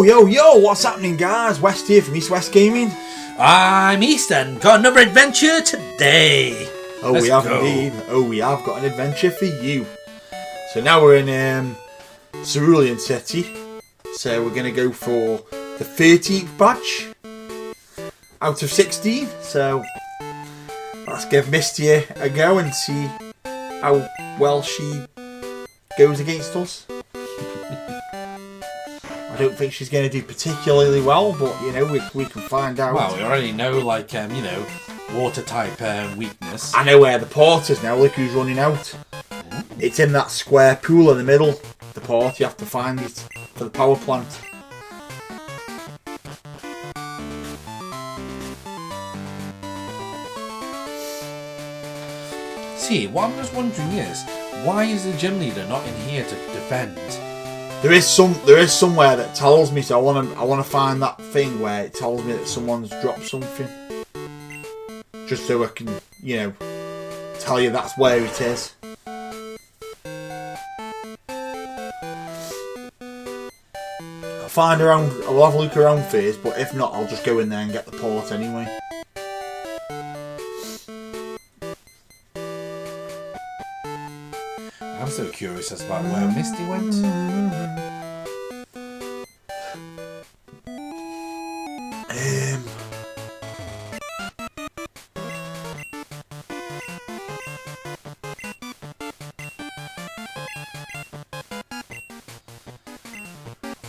Yo, what's happening, guys? West here from East West Gaming. I'm East and got another adventure today. We have indeed. We have got an adventure for you. So now we're in Cerulean City. So we're going to go for the 13th badge out of 16. So let's give Misty a go and see how well she goes against us. I don't think she's going to do particularly well, but you know, we can find out. Well, we already know, like, water type weakness. I know where the port is now. Look who's running out. It's in that square pool in the middle. The port, you have to find it for the power plant. See, what I'm just wondering is, why is the gym leader not in here to defend? There is somewhere that tells me, so I want to find that thing where it tells me that someone's dropped something, just so I can, tell you that's where it is. I'll find around. I'll have a look around first, but if not, I'll just go in there and get the port anyway. I'm so curious as about where Misty went.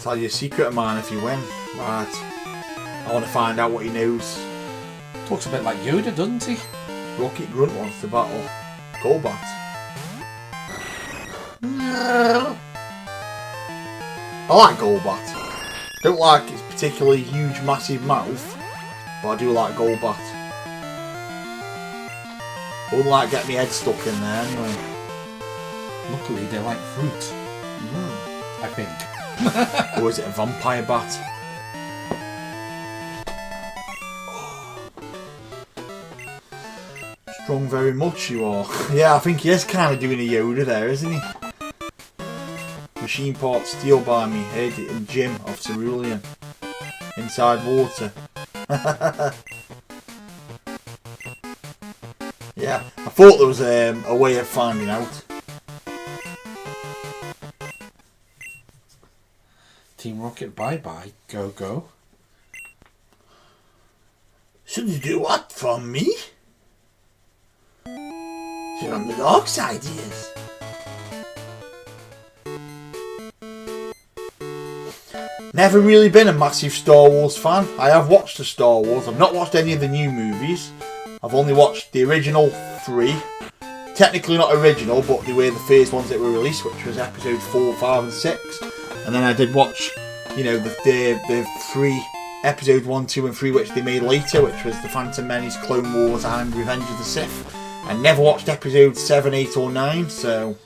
Tell you a secret of mine if you win. Right. I want to find out what he knows. Talks a bit like Yoda, doesn't he? Rocket Grunt wants to battle Golbat. I like Golbat. Don't like its particularly huge, massive mouth, but I do like Golbat. I wouldn't like getting my head stuck in there anyway. Luckily, they like fruit. I think. Or is it a vampire bat? Strong very much you are. Yeah, I think he is kind of doing a Yoda there, isn't he? Machine parts steel by me, head in gym of Cerulean. Inside water. Yeah, I thought there was a way of finding out. Team Rocket, bye-bye. Go. Should you do what from me? You're on the dark side, he is. Never really been a massive Star Wars fan. I have watched the Star Wars. I've not watched any of the new movies. I've only watched the original 3. Technically not original, but they were the first ones that were released, which was episode 4, 5 and 6. And then I did watch, the 3 episode 1, 2 and 3 which they made later, which was The Phantom Menace, Clone Wars and Revenge of the Sith. I never watched episodes 7, 8 or 9, so...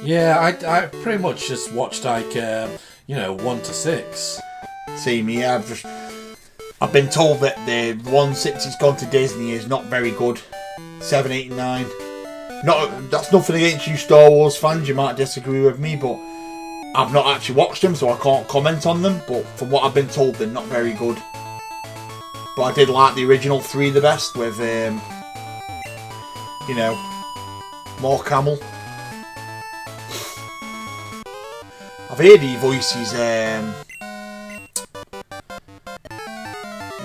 Yeah, I pretty much just watched 1 to 6. See me, I've been told that the 1 since it's gone to Disney is not very good. 7, 8 and 9. That's nothing against you Star Wars fans, you might disagree with me, but I've not actually watched them, so I can't comment on them, but from what I've been told, they're not very good. But I did like the original 3 the best, with, Mark Hamill. I've heard he voices, who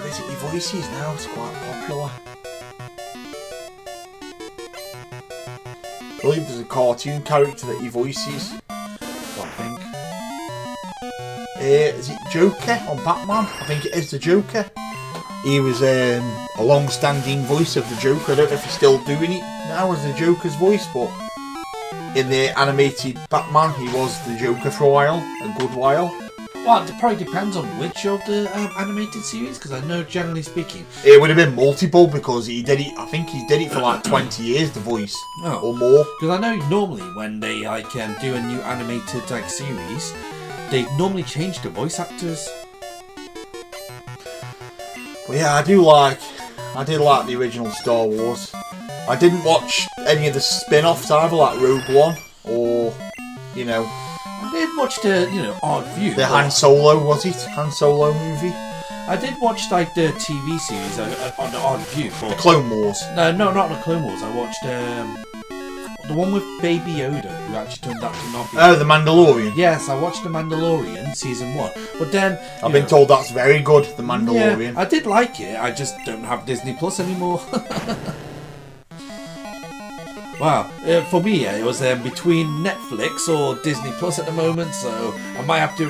is it he voices now? It's quite popular. I believe there's a cartoon character that he voices. I think. Is it Joker on Batman? I think it is the Joker. He was a long-standing voice of the Joker. I don't know if he's still doing it now as the Joker's voice, but in the animated Batman, he was the Joker for a good while. Well, it probably depends on which of the animated series, because I know, generally speaking... It would have been multiple, because he did it, I think he did it for like 20 years, the voice, or more. Because I know normally when they do a new animated series, they normally change the voice actors. But yeah, I did like the original Star Wars. I didn't watch any of the spin-offs either, like Rogue One, or, did watch the, Odd View. The Han Solo, was it? Han Solo movie? I did watch, like, the TV series on the Odd View. But The Clone Wars. No, not the Clone Wars. I watched the one with Baby Yoda, who actually turned out to not be. Oh, The Mandalorian. Yes, I watched The Mandalorian season 1, but then I've been told that's very good, The Mandalorian. Yeah, I did like it. I just don't have Disney Plus anymore. Wow, for me, it was between Netflix or Disney Plus at the moment, so I might have to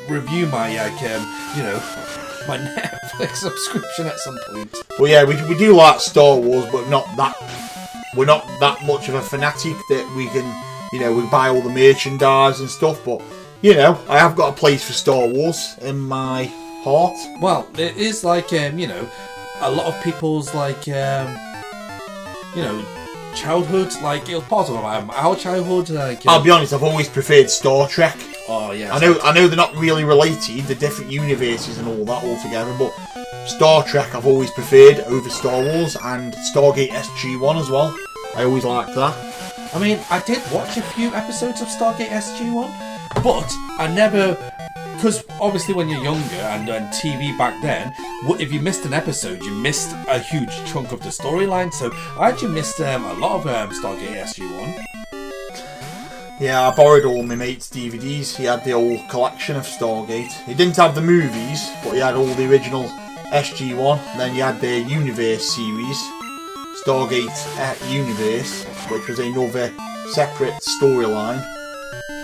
review my my Netflix subscription at some point. Well, yeah, we do like Star Wars, but we're not that much of a fanatic that we can, we buy all the merchandise and stuff, but, I have got a place for Star Wars in my heart. Well, it is like, a lot of people's, like, childhood, like, it was part of our childhood. Like, I'll be honest, I've always preferred Star Trek. Oh, yeah. I know they're not really related, the different universes and all that altogether, but Star Trek I've always preferred over Star Wars, and Stargate SG-1 as well. I always liked that. I mean, I did watch a few episodes of Stargate SG-1, but I never... Because obviously when you're younger and TV back then, if you missed an episode, you missed a huge chunk of the storyline. So I actually missed a lot of Stargate SG-1. Yeah, I borrowed all my mate's DVDs. He had the whole collection of Stargate. He didn't have the movies, but he had all the original SG-1. Then you had the Universe series, Stargate Universe, which was another separate storyline.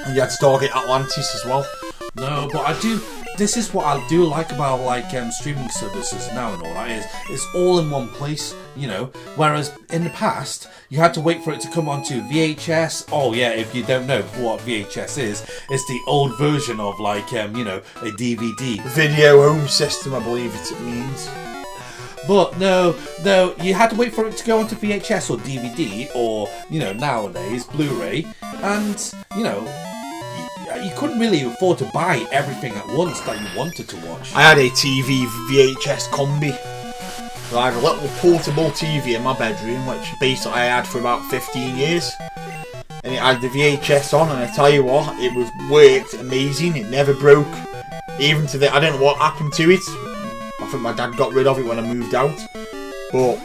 And you had Stargate Atlantis as well. No, but this is what I do like about, like, streaming services now and all that is, it's all in one place, whereas in the past, you had to wait for it to come onto VHS. Oh yeah, if you don't know what VHS is, it's the old version of, like, a DVD. Video home system, I believe it means. But no, you had to wait for it to go onto VHS or DVD or, nowadays, Blu-ray, and, you couldn't really afford to buy everything at once that you wanted to watch. I had a TV VHS combi. So I had a little portable TV in my bedroom, which basically I had for about 15 years. And it had the VHS on, and I tell you what, it worked amazing. It never broke. Even to I don't know what happened to it. I think my dad got rid of it when I moved out. But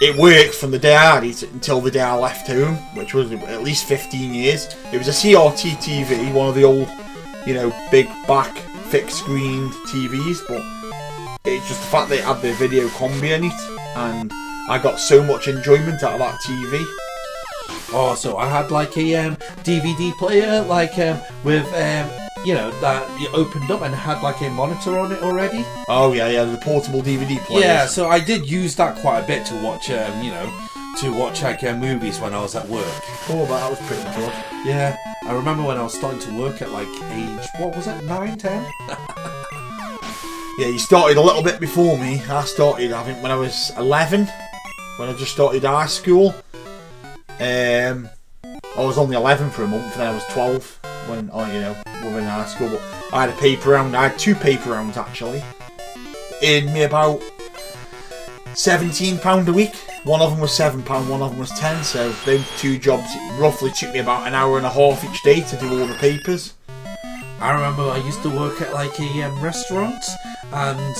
it worked from the day I had it until the day I left home, which was at least 15 years. It was a CRT TV, one of the old, big back, fixed screen TVs, but it's just the fact that it had the video combi in it, and I got so much enjoyment out of that TV. Oh, so I had like a DVD player, like with that you opened up and had like a monitor on it already. Oh yeah, the portable DVD player. Yeah, so I did use that quite a bit to watch, like movies when I was at work. Oh, but that was pretty good. Yeah, I remember when I was starting to work at like age, what was it, 9, 10? Yeah, you started a little bit before me. I started, I think, when I was 11, when I just started high school. I was only 11 for a month, and then I was 12 when, within high school. But I had a paper round. I had 2 paper rounds actually. Earned me about £17 a week. One of them was £7, one of them was 10. So those 2 jobs roughly took me about an hour and a half each day to do all the papers. I remember I used to work at like a restaurant, and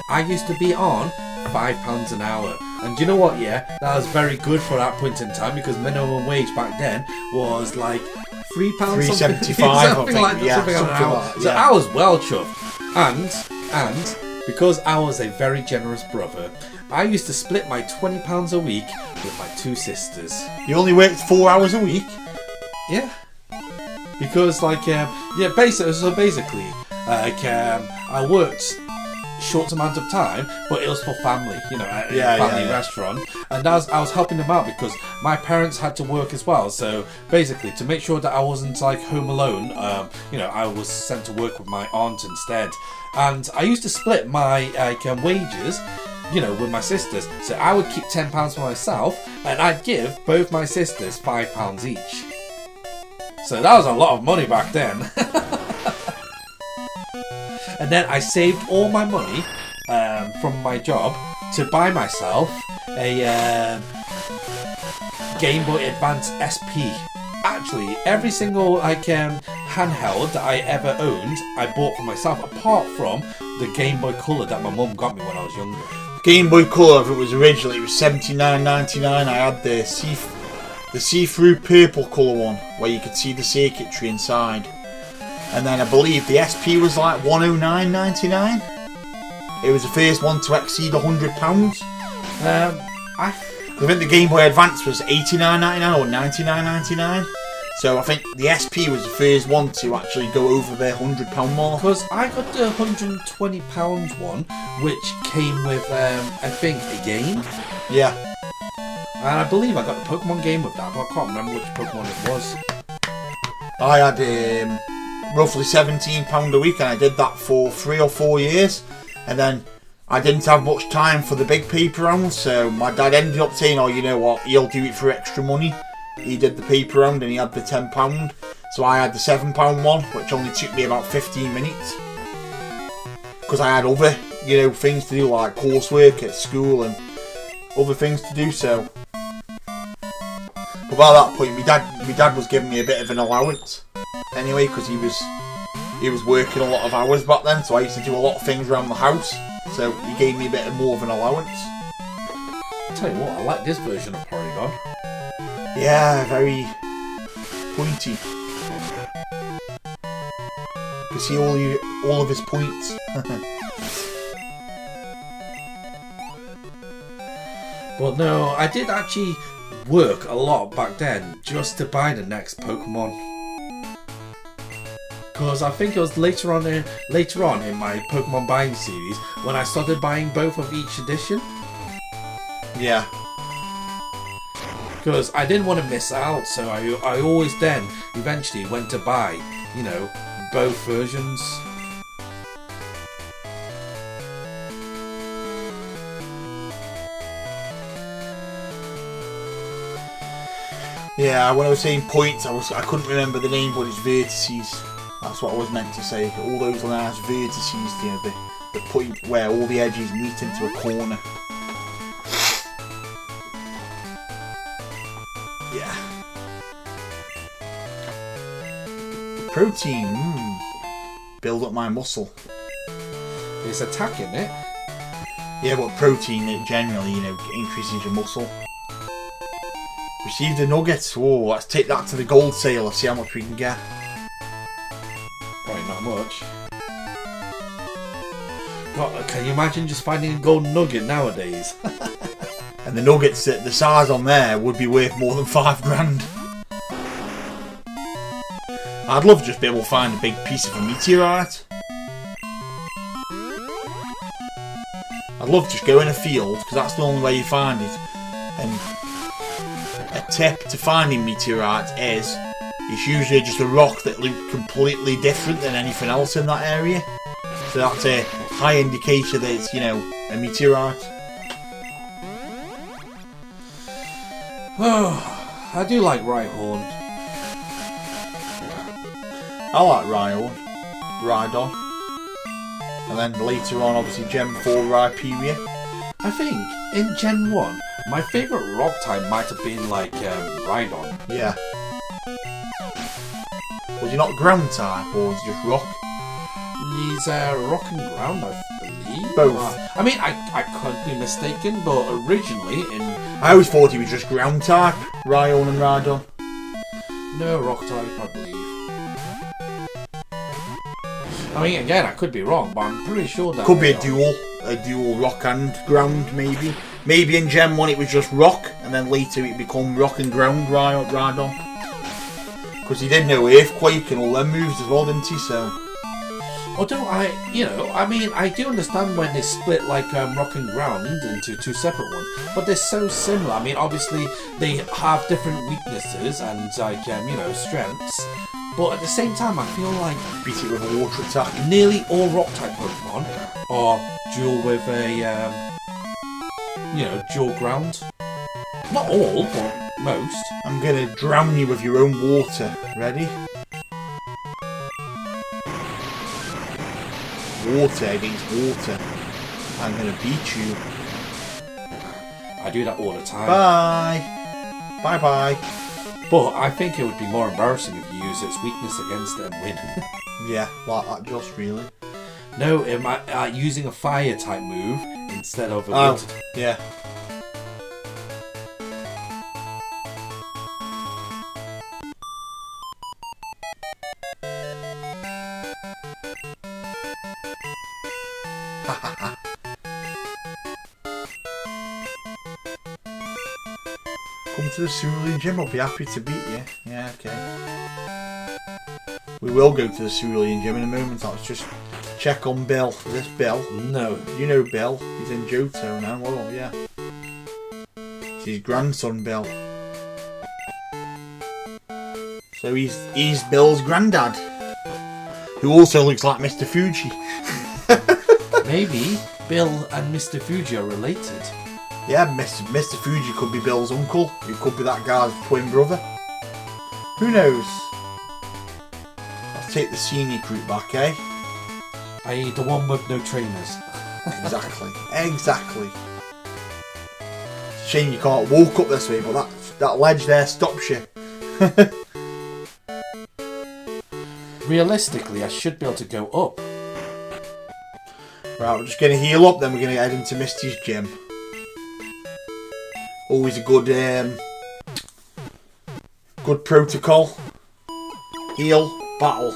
I used to be on £5 an hour. And you know what, yeah, that was very good for that point in time, because minimum wage back then was like £3, £3.75, something like that, something an hour. Like that, yeah. So I was well chuffed. And because I was a very generous brother, I used to split my £20 a week with my 2 sisters. You only worked 4 hours a week? Yeah. Because basically, I worked short amount of time, but it was for family, at a family restaurant, and I was helping them out because my parents had to work as well. So basically, to make sure that I wasn't like home alone, I was sent to work with my aunt instead, and I used to split my wages, with my sisters. So I would keep £10 for myself, and I'd give both my sisters £5 each. So that was a lot of money back then. And then I saved all my money from my job to buy myself a Game Boy Advance SP. actually every single handheld that I ever owned, I bought for myself, apart from the Game Boy Color that my mum got me when I was younger. Game Boy Color, it was originally, it was $79.99. I had the see-through purple colour one, where you could see the circuitry inside. And then I believe the SP was like $109.99. It was the first one to exceed £100. I think the Game Boy Advance was $89.99 or $99.99. So I think the SP was the first one to actually go over the £100 mark. Because I got the £120 one, which came with, I think, a game. Yeah. And I believe I got the Pokemon game with that, but I can't remember which Pokemon it was. I had roughly £17 a week, and I did that for 3 or 4 years. And then I didn't have much time for the big paper round, so my dad ended up saying, oh, you know what, he'll do it for extra money. He did the paper round and he had the £10. So I had the £7 one, which only took me about 15 minutes. Because I had other, things to do, like coursework at school and other things to do, so. But by that point, my dad was giving me a bit of an allowance. Anyway, because he was working a lot of hours back then, so I used to do a lot of things around the house. So he gave me a bit more of an allowance. I'll tell you what, I like this version of Porygon. Yeah, very pointy. You can see all of his points. But no, I did actually work a lot back then just to buy the next Pokemon. Because I think it was later on in my Pokemon buying series when I started buying both of each edition. Yeah. Because I didn't want to miss out, so I always then eventually went to buy, both versions. Yeah, when I was saying points, I couldn't remember the name, but it's vertices. That's what I was meant to say. All those nice vertices, the point where all the edges meet into a corner. Yeah. Protein. Build up my muscle. It's attacking it. Yeah, but protein, it generally, increases your muscle. Receive the nuggets. Oh, let's take that to the gold sale. See how much we can get. Probably not much. God, can you imagine just finding a gold nugget nowadays? And the nuggets, the size on there would be worth more than $5,000. I'd love to just be able to find a big piece of a meteorite. I'd love to just go in a field, because that's the only way you find it. And a tip to finding meteorites is, it's usually just a rock that looks completely different than anything else in that area. So that's a high indicator that it's, a meteorite. Oh, I do like Rhyhorn. I like Rhydon. And then later on, obviously, Gen 4 Rhyperior. I think, in Gen 1, my favourite rock type might have been like Rhydon. Yeah. Was he not ground type, or was he just rock? He's rock and ground, I believe. Both. I mean, I could be mistaken, but originally I always thought he was just ground type, Rhydon and Rhydon. No, rock type, I believe. I mean, again, I could be wrong, but I'm pretty sure that... Could be a dual rock and ground, maybe. Maybe in Gen 1 it was just rock, and then later it become rock and ground Rhydon. Because he did know Earthquake and all them moves as well, didn't he? So... Although I do understand when they split like rock and ground into two separate ones, but they're so similar. I mean, obviously they have different weaknesses and strengths, but at the same time, I feel like beat it with a water attack. Nearly all rock type Pokemon are dual with a dual ground. Not all, but most. I'm gonna drown you with your own water. Ready? Water against water. I'm gonna beat you. I do that all the time. Bye. Bye bye. But I think it would be more embarrassing if you use its weakness against it and win. Yeah, like that just really. No, using a fire type move instead of a Oh, wood. yeah. Come to the Cerulean Gym, I'll be happy to beat you. Yeah, okay. We will go to the Cerulean Gym in a moment. Let's just check on Bill. Is this Bill? No. You know Bill. He's in Johto now. Oh, yeah. It's his grandson, Bill. So he's Bill's granddad, who also looks like Mr. Fuji. Maybe Bill and Mr. Fuji are related. Yeah, Mr. Fuji could be Bill's uncle. He could be that guy's twin brother. Who knows? Let's take the scenic route back, eh? I.e. the one with no trainers. Exactly. Exactly. It's a shame you can't walk up this way, but that ledge there stops you. Realistically, I should be able to go up. Right, we're just going to heal up, then we're going to head into Misty's gym. Always a good protocol. Heal, battle.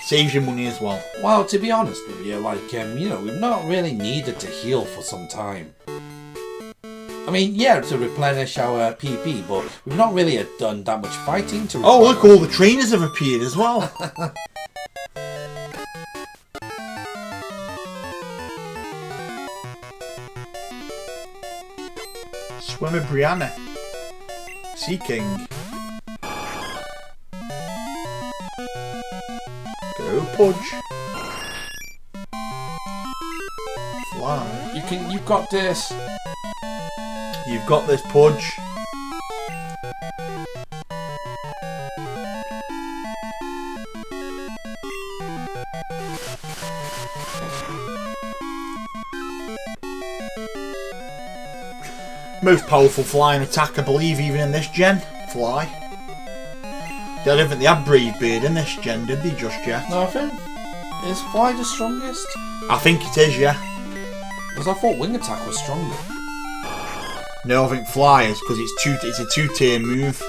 Saves your money as well. Well, to be honest with you, we've not really needed to heal for some time. I mean, yeah, to replenish our PP, but we've not really done that much fighting to. Oh, look, all the trainers have appeared as well. Swimmer Brianna. Sea King. Go Pudge. Fly. You've got this. You've got this, Pudge. Most powerful flying attack, I believe, even in this gen. Fly. I don't think they had Brave Bird in this gen, did they, just yet? No, I think. Is Fly the strongest? I think it is, yeah. Because I thought Wing Attack was stronger. No, I think Fly is, because it's a two-tier move.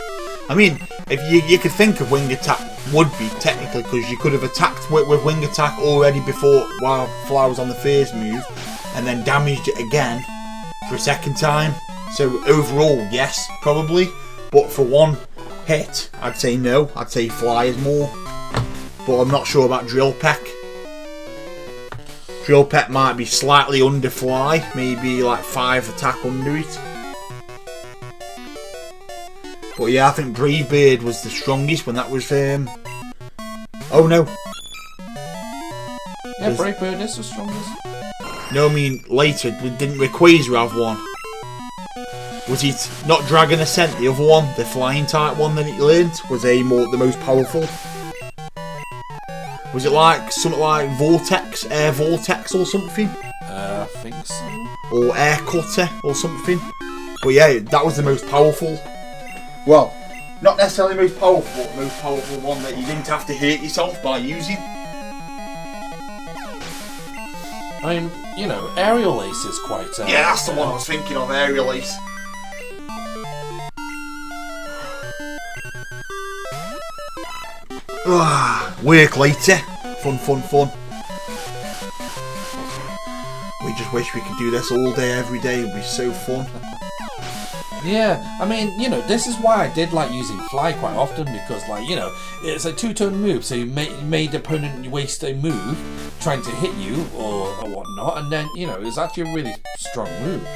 I mean, if you could think of Wing Attack would be, technically, because you could have attacked with Wing Attack already before, while Fly was on the first move, and then damaged it again for a second time. So overall, yes, probably. But for one hit, I'd say no. I'd say Fly is more. But I'm not sure about Drill Peck. Drill Peck might be slightly under Fly. Maybe like 5 attack under it. But yeah, I think Brave Bird was the strongest when that was... Oh no. Yeah, Brave Bird is the strongest. No, I mean later. Didn't Rayquaza have one? Was it not Dragon Ascent, the other one, the flying type one that it learned? Was the most powerful? Was it like something like Vortex, Air Vortex or something? I think so. Or Air Cutter or something? But yeah, that was the most powerful. Well, not necessarily the most powerful, but the most powerful one that you didn't have to hurt yourself by using. I mean, Aerial Ace is quite... yeah, that's the one I was thinking of, Aerial Ace. Work later. Fun. We just wish we could do this all day, every day. It would be so fun. Yeah, I mean, this is why I did like using Fly quite often, because, it's a two-turn move, so you made the opponent waste a move trying to hit you or whatnot, and then, it's actually a really strong move.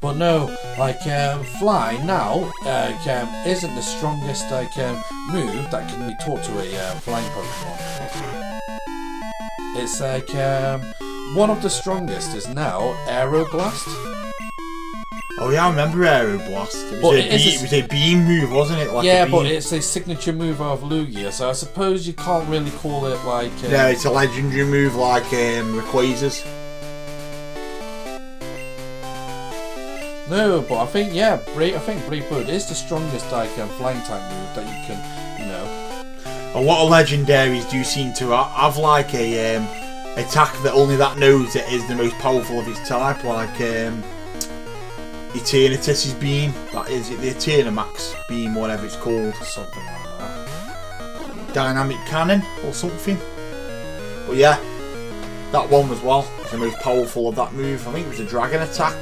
But no, Fly now isn't the strongest move that can be taught to a flying Pokemon. It's one of the strongest is now Aeroblast. Oh yeah, I remember Aero Blast. It was a beam move, wasn't it? Like yeah, but it's a signature move of Lugia, so I suppose you can't really call it like... no, it's a legendary move like Rayquaza's. No, but I think, yeah, Brave Bird is the strongest like flying type move that you can, you know. A lot of legendaries do seem to have like a attack that only that knows it is the most powerful of its type, like Eternatus's beam. That is it, the Eternamax beam, whatever it's called. Something like that. Dynamic Cannon or something. But yeah, that one as well is the most powerful of that move. I think it was a dragon attack.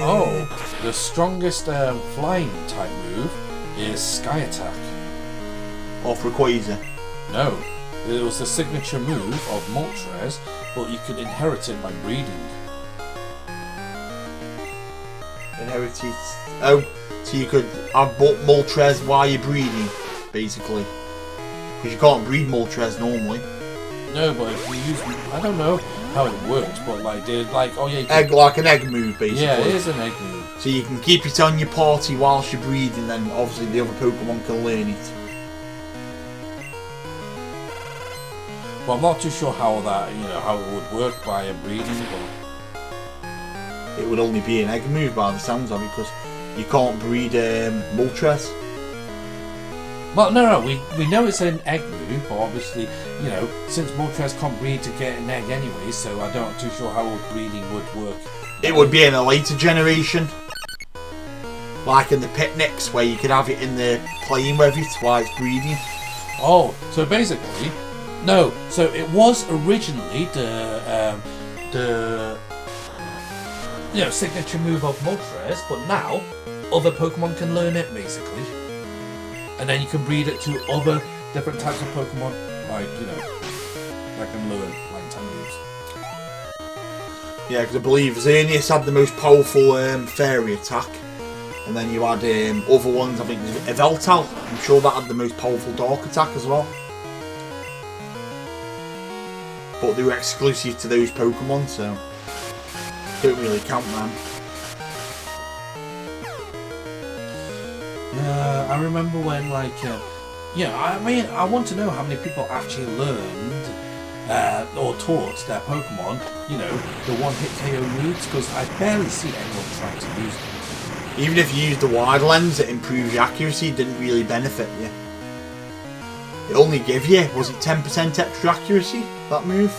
Oh, the strongest flying type move is Sky Attack. Off Rayquaza. No, it was the signature move of Moltres, but you could inherit it by breeding. Inherited. Oh, so you could have Moltres while you're breeding, basically. Because you can't breed Moltres normally. No, but if you use, I don't know how it works, but like oh yeah, egg, like an egg move, basically. Yeah, it is an egg move. So you can keep it on your party whilst you're breeding, then obviously the other Pokemon can learn it. Well, I'm not too sure how that, how it would work by a breeding, but it would only be an egg move by the sounds of it, because you can't breed Moltres. Well, no, we know it's an egg move, but obviously, since Moltres can't breed to get an egg anyway, so I'm not too sure how breeding would work. It would be in a later generation. Like in the picnics, where you could have it in the playing with it while it's breeding. Oh, so basically, no, so it was originally the signature move of Moltres, but now other Pokemon can learn it, basically. And then you can breed it to other different types of Pokemon, like, that can learn like type moves. Yeah, because I believe Xerneas had the most powerful fairy attack. And then you had other ones, I think Eveltal, I'm sure that had the most powerful dark attack as well. But they were exclusive to those Pokemon, so don't really count them. I remember when, I want to know how many people actually learned or taught their Pokemon, the one-hit KO moves, because I barely see anyone trying to use them. Even if you used the wide lens, it improves your accuracy, it didn't really benefit you. It only gave you, was it 10% extra accuracy, that move?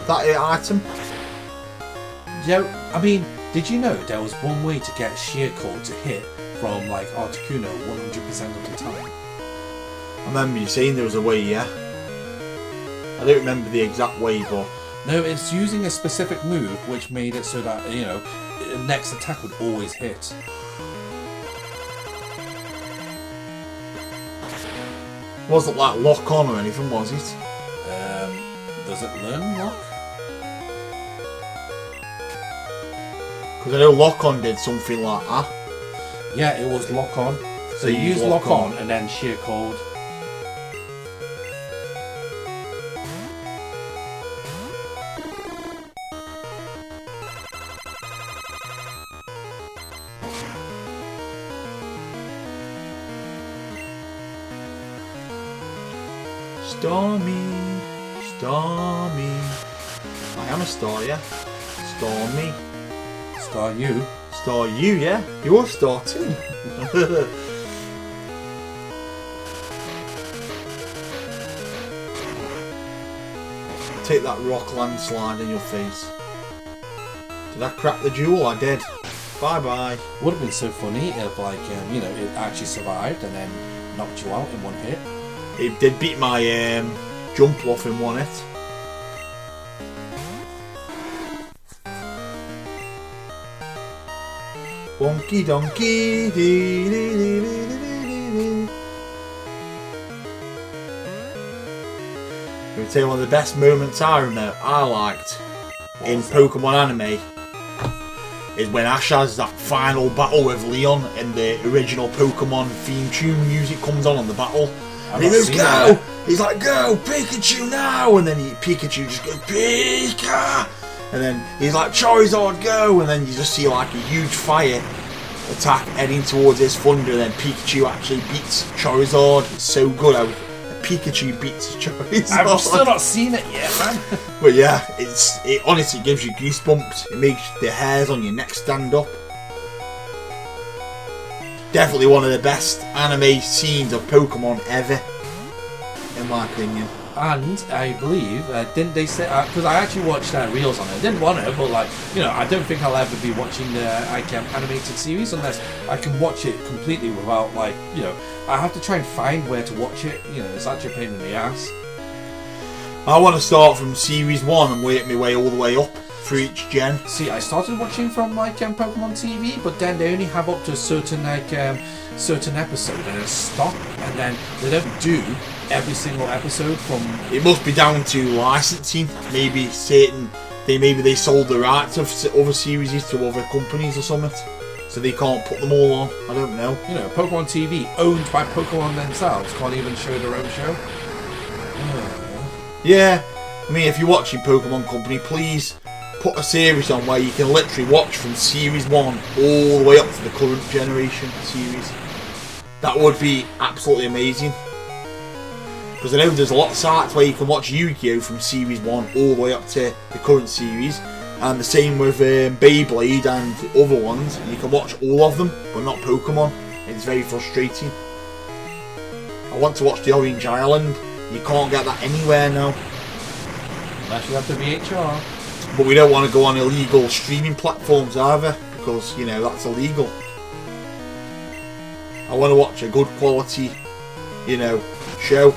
That item? Yeah, I mean, did you know there was one way to get Sheer Cold to hit from Articuno 100% of the time? I remember you saying there was a way, yeah. I don't remember the exact way, but... No, it's using a specific move which made it so that, the next attack would always hit. Wasn't like lock on or anything, was it? Does it learn lock? Because I know lock on did something like that. Yeah, it was lock on. So you use lock on and then sheer cold. Stormy, Stormy. I am a star, yeah. Stormy. Star you. Star you, yeah. You're a star too. Take that rock landslide in your face. Did I crack the jewel? I did. Bye bye. Would have been so funny if, it actually survived and then knocked you out in one hit. It did beat my jump off in one hit. Wonky donkey. I'm going to tell you one of the best moments I liked in Pokemon anime is when Ash has that final battle with Leon and the original Pokemon theme tune music comes on the battle. And he goes, go! He's like, go, Pikachu now! And then Pikachu just goes, Pika! And then he's like, Charizard, go! And then you just see like a huge fire attack heading towards this thunder, and then Pikachu actually beats Charizard. It's so good how Pikachu beats Charizard. I've still not seen it yet, man. But yeah, it honestly gives you goosebumps. It makes the hairs on your neck stand up. Definitely one of the best anime scenes of Pokemon ever, in my opinion. And I believe, didn't they say, because I actually watched reels on it. I didn't want to, but like, you know, I don't think I'll ever be watching the animated series unless I can watch it completely without, like, you know, I have to try and find where to watch it. You know, it's actually a pain in the ass. I want to start from series 1 and work my way all the way up through each gen. See, I started watching from like Pokemon TV, but then they only have up to a certain certain episode and then stop, and then they don't do every single episode from. It must be down to licensing. Maybe they sold the rights of other series to other companies or something, so they can't put them all on. I don't know. You know, Pokemon TV, owned by Pokemon themselves, can't even show their own show. Yeah, I mean, if you're watching Pokemon Company, please put a series on where you can literally watch from series 1 all the way up to the current generation series. That would be absolutely amazing. Because I know there's a lot of sites where you can watch Yu-Gi-Oh! From series 1 all the way up to the current series. And the same with Beyblade and other ones. You can watch all of them, but not Pokemon. It's very frustrating. I want to watch the Orange Island. You can't get that anywhere now. Unless you have the VHR. But we don't want to go on illegal streaming platforms either, because, you know, that's illegal. I want to watch a good quality, you know, show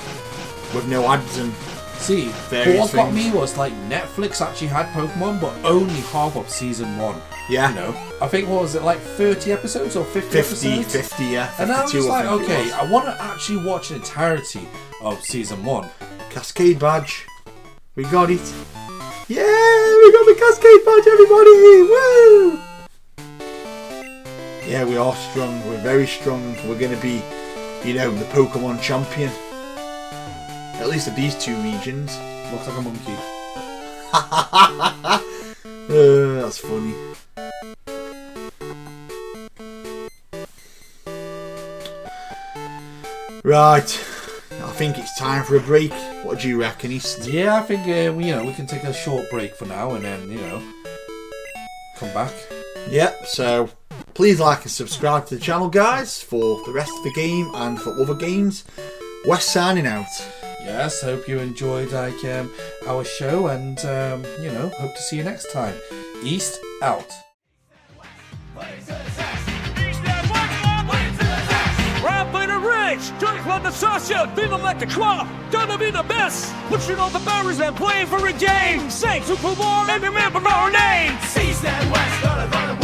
with no ads and see, various what got things. me was like Netflix actually had Pokemon, but only half of season 1. Yeah. You know, I think, what was it, like 30 episodes or 50 episodes? 50, yeah. 52, and I was like, I think okay, I want to actually watch the entirety of season 1. Cascade badge. We got it. Yeah, we got the Cascade badge, everybody! Woo! Yeah, we are strong. We're very strong. We're going to be, you know, the Pokemon champion. At least of these two regions. Looks like a monkey. That's funny. Right. I think it's time for a break. What do you reckon, East? Yeah, I think, you know, we can take a short break for now and then, you know, come back. Yep, so please like and subscribe to the channel, guys, for the rest of the game and for other games. Wes signing out. Yes, hope you enjoyed like our show, and you know, hope to see you next time. East out. Drink like the Sasha, feeling like the club, gonna be the best. Pushing all the barriers and playing for a game. Say Super Bowl, let me remember our name. East and West, gonna